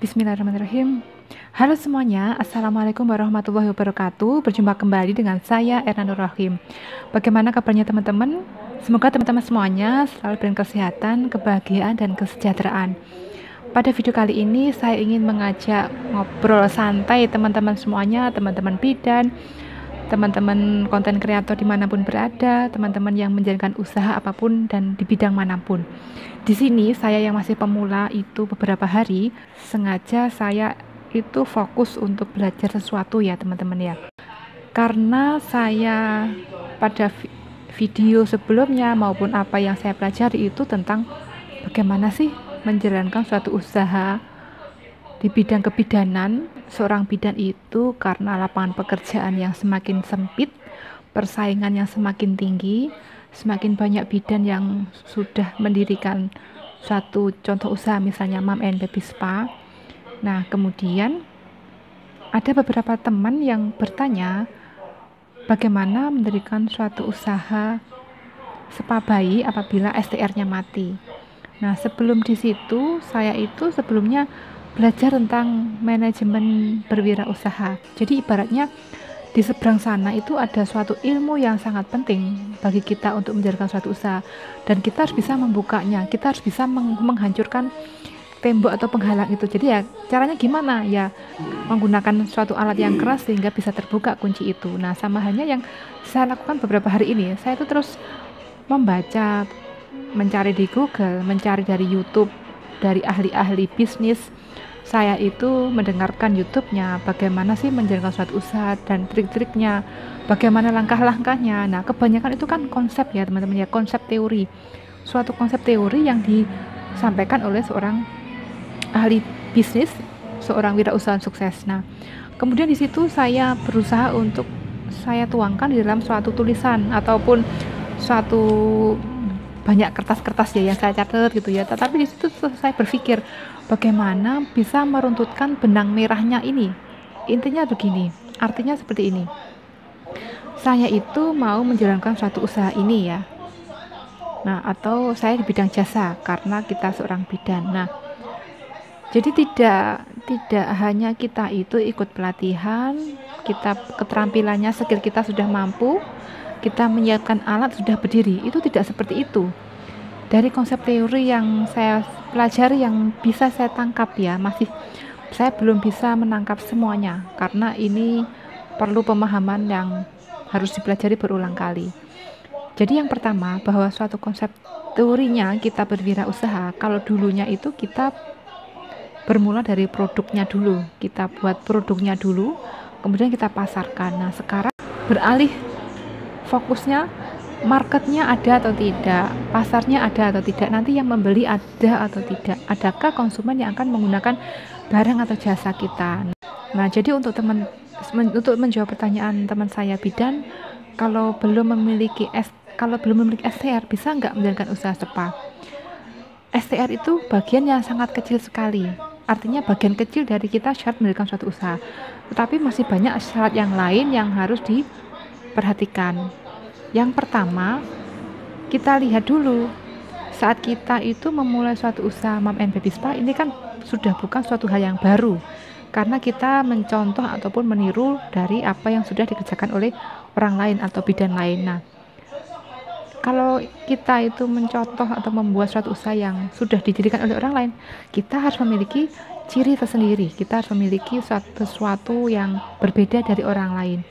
Bismillahirrahmanirrahim. Halo semuanya, Assalamualaikum warahmatullahi wabarakatuh. Berjumpa kembali dengan saya Erna Nur Rahim. Bagaimana kabarnya teman-teman? Semoga teman-teman semuanya selalu diberikan kesehatan, kebahagiaan, dan kesejahteraan. Pada video kali ini saya ingin mengajak ngobrol santai teman-teman semuanya, teman-teman bidan, teman-teman konten kreator dimanapun berada, teman-teman yang menjalankan usaha apapun dan di bidang manapun. Di sini saya yang masih pemula itu beberapa hari sengaja saya itu fokus untuk belajar sesuatu ya teman-teman ya. Karena saya pada video sebelumnya maupun apa yang saya pelajari itu tentang bagaimana sih menjalankan suatu usaha di bidang kebidanan. Seorang bidan itu karena lapangan pekerjaan yang semakin sempit, persaingan yang semakin tinggi, semakin banyak bidan yang sudah mendirikan suatu contoh usaha misalnya Mom and Baby Spa. Nah, kemudian ada beberapa teman yang bertanya bagaimana mendirikan suatu usaha spa bayi apabila STR-nya mati. Nah, sebelum di situ saya itu sebelumnya belajar tentang manajemen berwirausaha. Jadi ibaratnya di seberang sana itu ada suatu ilmu yang sangat penting bagi kita untuk menjalankan suatu usaha, dan kita harus bisa membukanya, kita harus bisa menghancurkan tembok atau penghalang itu. Jadi ya caranya gimana ya, menggunakan suatu alat yang keras sehingga bisa terbuka kunci itu. Nah, sama halnya yang saya lakukan beberapa hari ini, saya itu terus membaca, mencari di Google, mencari dari YouTube, dari ahli-ahli bisnis. Saya itu mendengarkan YouTube-nya, bagaimana sih menjalankan suatu usaha dan trik-triknya, bagaimana langkah-langkahnya. Nah, kebanyakan itu kan konsep ya teman-teman ya, konsep teori. Suatu konsep teori yang disampaikan oleh seorang ahli bisnis, seorang wirausahawan sukses. Nah, kemudian di situ saya berusaha untuk saya tuangkan di dalam suatu tulisan ataupun suatu banyak kertas-kertas ya yang saya catat gitu ya. Tetapi di situ saya berpikir bagaimana bisa meruntutkan benang merahnya ini. Intinya begini, artinya seperti ini. Saya itu mau menjalankan suatu usaha ini ya. Nah, atau saya di bidang jasa karena kita seorang bidan. Nah, jadi tidak hanya kita itu ikut pelatihan, kita keterampilannya, skill kita sudah mampu, kita menyiapkan alat sudah berdiri. Itu tidak seperti itu. Dari konsep teori yang saya pelajari, yang bisa saya tangkap ya, masih saya belum bisa menangkap semuanya karena ini perlu pemahaman yang harus dipelajari berulang kali. Jadi yang pertama, bahwa suatu konsep teorinya kita berwirausaha, kalau dulunya itu kita bermula dari produknya dulu, kita buat produknya dulu, kemudian kita pasarkan. Nah, sekarang beralih fokusnya, marketnya ada atau tidak, pasarnya ada atau tidak, nanti yang membeli ada atau tidak, adakah konsumen yang akan menggunakan barang atau jasa kita. Nah, jadi untuk menjawab pertanyaan teman saya bidan, kalau belum memiliki STR, bisa nggak menjalankan usaha spa? STR itu bagian yang sangat kecil sekali, artinya bagian kecil dari kita syarat mendirikan suatu usaha, tetapi masih banyak syarat yang lain yang harus diperhatikan. Yang pertama, kita lihat dulu saat kita itu memulai suatu usaha Mom and Baby Spa, ini kan sudah bukan suatu hal yang baru karena kita mencontoh ataupun meniru dari apa yang sudah dikerjakan oleh orang lain atau bidan lain. Nah, kalau kita itu mencontoh atau membuat suatu usaha yang sudah didirikan oleh orang lain, kita harus memiliki ciri tersendiri, kita harus memiliki sesuatu yang berbeda dari orang lain.